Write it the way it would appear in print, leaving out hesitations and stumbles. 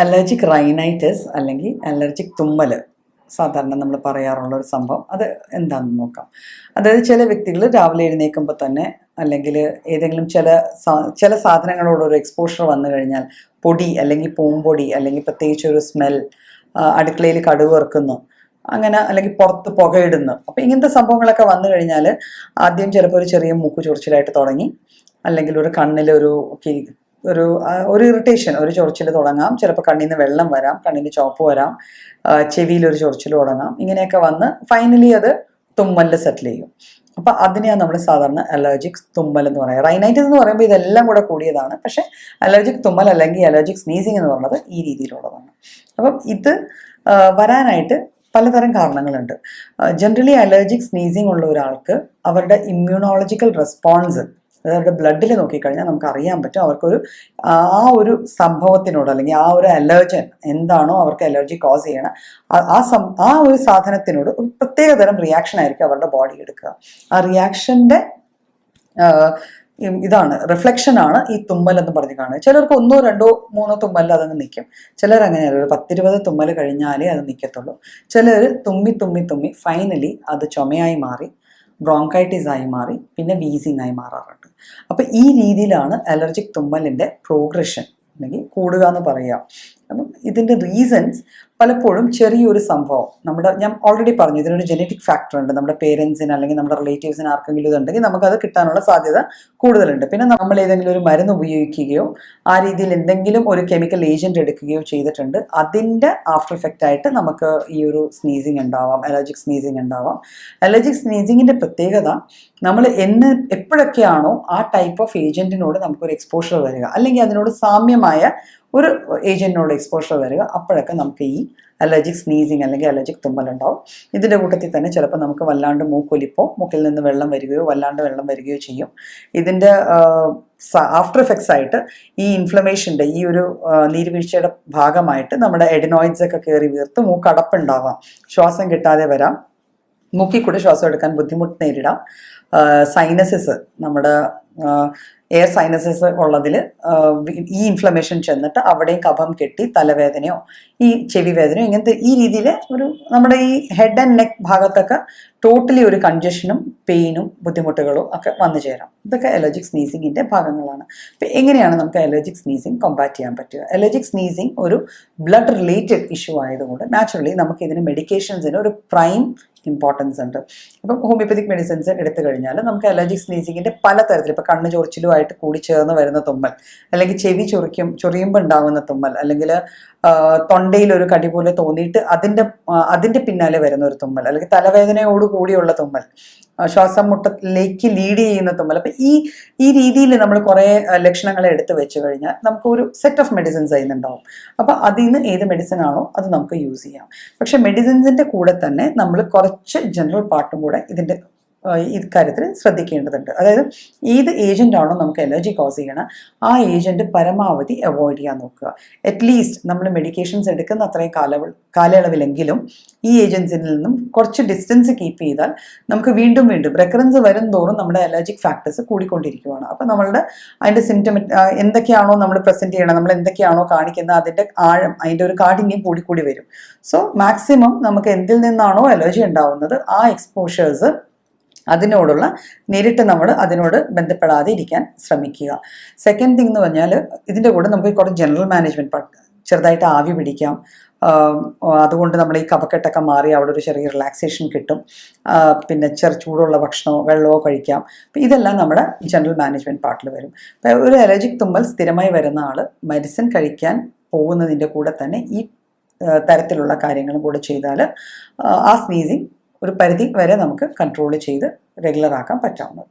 Allergic rhinitis അല്ലെങ്കിൽ allergic തുമ്മൽ സാധാരണ നമ്മൾ പറയാറുള്ള ഒരു സംഭവം അത് എന്താണെന്ന് നോക്കാം. അതായത് ചില വ്യക്തികൾ രാവിലെ എഴുന്നേൽക്കുമ്പോൾ തന്നെ അല്ലെങ്കിൽ ഏതെങ്കിലും ചില സാധനങ്ങളോടൊരു എക്സ്പോഷർ വന്നു കഴിഞ്ഞാൽ പൊടി അല്ലെങ്കിൽ പൂമ്പൊടി അല്ലെങ്കിൽ പ്രത്യേകിച്ച് ഒരു സ്മെൽ, അടുക്കളയിൽ കടുക് വറുക്കുന്നു, അങ്ങനെ അല്ലെങ്കിൽ പുറത്ത് പുകയിടുന്നു. അപ്പോൾ ഇങ്ങനത്തെ സംഭവങ്ങളൊക്കെ വന്നു കഴിഞ്ഞാൽ ആദ്യം ചിലപ്പോൾ ഒരു ചെറിയ മൂക്ക് ചൊറിച്ചിലായിട്ട് തുടങ്ങി, അല്ലെങ്കിൽ ഒരു കണ്ണിലൊരു ഒരു ഇറിറ്റേഷൻ, ഒരു ചൊറിച്ചിൽ തുടങ്ങാം. ചിലപ്പോൾ കണ്ണിൽ നിന്ന് വെള്ളം വരാം, കണ്ണിൽ ചോപ്പ് വരാം, ചെവിയിലൊരു ചൊറിച്ചിൽ തുടങ്ങാം. ഇങ്ങനെയൊക്കെ വന്ന് ഫൈനലി അത് തുമ്മലിൽ സെറ്റിൽ ചെയ്യും. അപ്പം അതിനെയാണ് നമ്മൾ സാധാരണ അലർജിക് തുമ്മൽ എന്ന് പറയുന്നത്. റൈനൈറ്റിസ് എന്ന് പറയുമ്പോൾ ഇതെല്ലാം കൂടെ കൂടിയതാണ്. പക്ഷേ അലർജിക് തുമ്മൽ അല്ലെങ്കിൽ അലർജിക് സ്നീസിങ് എന്ന് പറയുന്നത് ഈ രീതിയിലുള്ളതാണ്. അപ്പം ഇത് വരാനായിട്ട് പലതരം കാരണങ്ങളുണ്ട്. ജനറലി അലർജിക് സ്നീസിങ് ഉള്ള ഒരാൾക്ക് അവരുടെ ഇമ്മ്യൂണോളജിക്കൽ റെസ്പോൺസ്, അവരുടെ ബ്ലഡിൽ നോക്കിക്കഴിഞ്ഞാൽ നമുക്ക് അറിയാൻ പറ്റും അവർക്കൊരു ഒരു സംഭവത്തിനോട് അല്ലെങ്കിൽ ആ ഒരു അലർജൻ എന്താണോ അവർക്ക് അലർജി കോസ് ചെയ്യണം, ആ ഒരു സാധനത്തിനോട് ഒരു പ്രത്യേകതരം റിയാക്ഷൻ ആയിരിക്കും അവരുടെ ബോഡി എടുക്കുക. ആ റിയാക്ഷൻ്റെ റിഫ്ലക്ഷനാണ് ഈ തുമ്മൽ എന്ന് പറഞ്ഞ് കാണുക. ചിലർക്ക് 1, 2, 3 തുമ്മൽ അതങ്ങ് നിൽക്കും. ചിലർ അങ്ങനെയല്ല, ഒരു 10-20 തുമ്മൽ കഴിഞ്ഞാലേ അത് നിൽക്കത്തുള്ളൂ. ചിലർ തുമ്മി ഫൈനലി അത് ചുമയായി മാറി, ബ്രോങ്കൈറ്റിസ് ആയി മാറി, പിന്നെ വീസിങ് ആയി മാറാറുണ്ട്. അപ്പം ഈ രീതിയിലാണ് അലർജിക് തുമ്മലിൻ്റെ പ്രോഗ്രഷൻ അല്ലെങ്കിൽ കൂടുക എന്ന് പറയുക. അപ്പം ഇതിൻ്റെ റീസൺസ് പലപ്പോഴും ചെറിയൊരു സംഭവം ഞാൻ ഓൾറെഡി പറഞ്ഞു, ഇതിനൊരു ജനറ്റിക് ഫാക്ടർ ഉണ്ട്. നമ്മുടെ പേരൻസിന് അല്ലെങ്കിൽ നമ്മുടെ റിലേറ്റീവ്സിന് ആർക്കെങ്കിലും ഇതുണ്ടെങ്കിൽ നമുക്കത് കിട്ടാനുള്ള സാധ്യത കൂടുതലുണ്ട്. പിന്നെ നമ്മൾ ഏതെങ്കിലും ഒരു മരുന്ന് ഉപയോഗിക്കുകയോ ആ രീതിയിൽ എന്തെങ്കിലും ഒരു കെമിക്കൽ ഏജൻറ്റ് എടുക്കുകയോ ചെയ്തിട്ടുണ്ട്, അതിൻ്റെ ആഫ്റ്റർ ഇഫക്റ്റ് ആയിട്ട് നമുക്ക് ഈ ഒരു സ്നീസിങ് ഉണ്ടാവാം, അലർജിക് സ്നീസിങ് ഉണ്ടാവാം. അലർജിക് സ്നീസിങ്ങിൻ്റെ പ്രത്യേകത, നമ്മൾ എപ്പോഴൊക്കെയാണോ ആ ടൈപ്പ് ഓഫ് ഏജൻറ്റിനോട് നമുക്കൊരു എക്സ്പോഷർ വരിക അല്ലെങ്കിൽ അതിനോട് സാമ്യമായ ഒരു ഏജൻറ്റിനോട് എക്സ്പോഷർ വരിക, അപ്പോഴൊക്കെ നമുക്ക് ഈ അലർജിക് സ്നീസിങ് അല്ലെങ്കിൽ അലർജിക് തുമ്മലുണ്ടാവും. ഇതിൻ്റെ കൂട്ടത്തിൽ തന്നെ ചിലപ്പോൾ നമുക്ക് വല്ലാണ്ട് മൂക്കൊലിപ്പോ, മൂക്കിൽ നിന്ന് വെള്ളം വരികയോ വല്ലാണ്ട് വെള്ളം വരികയോ ചെയ്യും. ഇതിൻ്റെ ആഫ്റ്റർ എഫക്ട്സ് ആയിട്ട് ഈ ഇൻഫ്ലമേഷൻ്റെ ഈ ഒരു നീർവീഴ്ചയുടെ ഭാഗമായിട്ട് നമ്മുടെ എഡിനോയിഡ്സ് ഒക്കെ കയറി വീർത്ത് മൂക്കടപ്പുണ്ടാവാം, ശ്വാസം കിട്ടാതെ വരാം, മൂക്കിൽ കൂടി ശ്വാസം എടുക്കാൻ ബുദ്ധിമുട്ട് നേരിടാം. സൈനസിസ്, നമ്മുടെ എയർ സൈനസസ് ഉള്ളതിൽ ഈ ഇൻഫ്ലമേഷൻ ചെന്നിട്ട് അവിടെയും കഫം കെട്ടി തലവേദനയോ ഈ ചെവി വേദനയോ ഇങ്ങനത്തെ ഈ രീതിയിൽ നമ്മുടെ ഈ ഹെഡ് ആൻഡ് നെക്ക് ഭാഗത്തൊക്കെ ടോട്ടലി ഒരു കൺജഷനും പെയിനും ബുദ്ധിമുട്ടുകളും ഒക്കെ വന്നു ചേരാം. ഇതൊക്കെ അലർജിക് സ്നീസിങ്ങിൻ്റെ ഭാഗങ്ങളാണ്. അപ്പം എങ്ങനെയാണ് നമുക്ക് അലർജിക് സ്നീസിങ് കോമ്പാറ്റ് ചെയ്യാൻ പറ്റുക? അലർജിക് സ്നീസിങ് ഒരു ബ്ലഡ് റിലേറ്റഡ് ഇഷ്യൂ ആയതുകൊണ്ട് നാച്ചുറലി നമുക്ക് ഇതിന് മെഡിക്കേഷൻസിന് ഒരു പ്രൈം ഇമ്പോർട്ടൻസ് ഉണ്ട്. അപ്പം ഹോമിയോപ്പതിക് മെഡിസിൻസ് എടുത്തു കഴിഞ്ഞാൽ നമുക്ക് അലർജിക് സ്നീസിങ്ങിൻ്റെ പലതരത്തിൽ, ഇപ്പോൾ കണ്ണ് ചൊറിച്ചിലുമായിട്ട് കൂടി ചേർന്ന് വരുന്ന തുമ്മൽ, അല്ലെങ്കിൽ ചെവി ചൊറിയുമ്പോൾ ഉണ്ടാകുന്ന തുമ്മൽ, അല്ലെങ്കിൽ തൊണ്ടയിൽ ഒരു കടി പോലെ തോന്നിയിട്ട് അതിൻ്റെ പിന്നാലെ വരുന്ന ഒരു തുമ്മൽ, അല്ലെങ്കിൽ തലവേദനയോട് കൂടിയുള്ള തുമ്മൽ, ശ്വാസം മുട്ടലിലേക്ക് ലീഡ് ചെയ്യുന്ന തുമ്മൽ. അപ്പം ഈ രീതിയിൽ നമ്മൾ കുറേ ലക്ഷണങ്ങളെ എടുത്ത് വെച്ച് കഴിഞ്ഞാൽ നമുക്ക് ഒരു സെറ്റ് ഓഫ് മെഡിസിൻസ് അതിനുണ്ടാവും. അപ്പം അതിൽ നിന്ന് ഏത് മെഡിസിൻ ആണോ അത് നമുക്ക് യൂസ് ചെയ്യാം. പക്ഷെ മെഡിസിൻസിൻ്റെ കൂടെ തന്നെ നമ്മൾ കുറച്ച് ജനറൽ പാർട്ടും കൂടെ ഇതിൻ്റെ ഇക്കാര്യത്തിൽ ശ്രദ്ധിക്കേണ്ടതുണ്ട്. അതായത് ഏത് ഏജൻ്റ് ആണോ നമുക്ക് അലർജി കോസ് ചെയ്യണം ആ ഏജൻറ്റ് പരമാവധി അവോയ്ഡ് ചെയ്യാൻ നോക്കുക. അറ്റ്ലീസ്റ്റ് നമ്മൾ മെഡിക്കേഷൻസ് എടുക്കുന്ന അത്രയും കാലയളവിലെങ്കിലും ഈ ഏജൻസിൽ നിന്നും കുറച്ച് ഡിസ്റ്റൻസ് കീപ്പ് ചെയ്താൽ നമുക്ക് വീണ്ടും റെക്കറൻസ് വരും തോറും നമ്മുടെ അലർജിക് ഫാക്ടേഴ്സ് കൂടിക്കൊണ്ടിരിക്കുകയാണ്. അപ്പം നമ്മളുടെ അതിൻ്റെ എന്തൊക്കെയാണോ നമ്മൾ പ്രസൻറ്റ് ചെയ്യണം, നമ്മൾ എന്തൊക്കെയാണോ കാണിക്കുന്നത് അതിൻ്റെ ആഴം, അതിൻ്റെ ഒരു കാഠിന്യം കൂടിക്കൂടി വരും. സോ മാക്സിമം നമുക്ക് എന്തിൽ നിന്നാണോ അലർജി ഉണ്ടാവുന്നത് ആ എക്സ്പോഷേഴ്സ് അതിനോടുള്ള നേരിട്ട് നമ്മൾ അതിനോട് ബന്ധപ്പെടാതെ ഇരിക്കാൻ ശ്രമിക്കുക. സെക്കൻഡ് തിങ് എന്ന് പറഞ്ഞാൽ ഇതിൻ്റെ കൂടെ നമുക്ക് കുറച്ച് ജനറൽ മാനേജ്മെൻറ്റ്, ചെറുതായിട്ട് ആവി പിടിക്കാം. അതുകൊണ്ട് നമ്മുടെ ഈ കഫക്കെട്ടൊക്കെ മാറി അവിടെ ഒരു ചെറിയ റിലാക്സേഷൻ കിട്ടും. പിന്നെ ചൂടുള്ള ഭക്ഷണമോ വെള്ളമോ കഴിക്കാം. അപ്പം ഇതെല്ലാം നമ്മുടെ ജനറൽ മാനേജ്മെൻറ്റ് പാർട്ടിൽ വരും. അപ്പം ഒരു അലർജിക് തുമ്മൽ സ്ഥിരമായി വരുന്ന ആൾ മെഡിസിൻ കഴിക്കാൻ പോകുന്നതിൻ്റെ കൂടെ തന്നെ ഈ തരത്തിലുള്ള കാര്യങ്ങളും കൂടെ ചെയ്താൽ ആ സ്നീസിങ് ഒരു പരിധി വരെ നമുക്ക് കൺട്രോൾ ചെയ്ത് റെഗുലർ ആക്കാൻ പറ്റാവുന്നത്.